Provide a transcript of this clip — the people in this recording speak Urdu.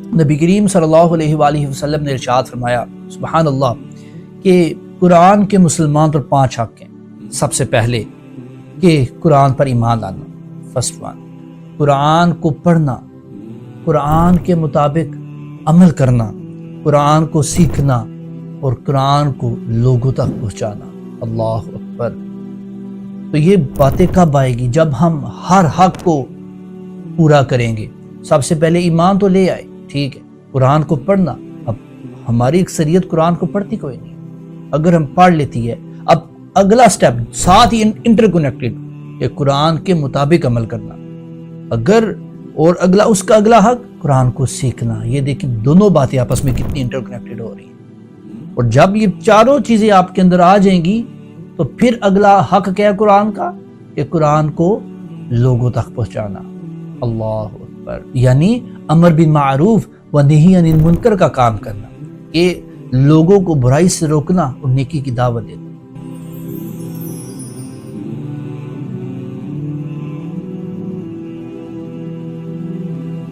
نبی کریم صلی اللہ علیہ وآلہ وسلم نے ارشاد فرمایا سبحان اللہ کہ قرآن کے مسلمان پر 5 حق ہیں۔ سب سے پہلے کہ قرآن پر ایمان لانا، فرسٹ ون، قرآن کو پڑھنا، قرآن کے مطابق عمل کرنا، قرآن کو سیکھنا اور قرآن کو لوگوں تک پہنچانا۔ اللہ اکبر۔ تو یہ باتیں کب آئے گی؟ جب ہم ہر حق کو پورا کریں گے۔ سب سے پہلے ایمان تو لے آئے، ٹھیک ہے، قرآن کو پڑھنا۔ اب ہماری اکثریت قرآن کو پڑھتی کوئی نہیں، اگر ہم پڑھ لیتی ہے، اب اگلا سٹیپ ساتھ ہی انٹر کنیکٹڈ کہ قرآن کے مطابق عمل کرنا، اگر اور اس کا اگلا حق قرآن کو سیکھنا۔ یہ دیکھیں دونوں باتیں آپس میں کتنی انٹر کنیکٹڈ ہو رہی ہیں، اور جب یہ چاروں چیزیں آپ کے اندر آ جائیں گی تو پھر اگلا حق کیا ہے قرآن کا؟ کہ قرآن کو لوگوں تک پہنچانا۔ اللہ اکبر۔ یعنی امر بالمعروف و نہی عن المنکر کا کام کرنا، کہ لوگوں کو برائی سے روکنا اور نیکی کی دعوت دینا۔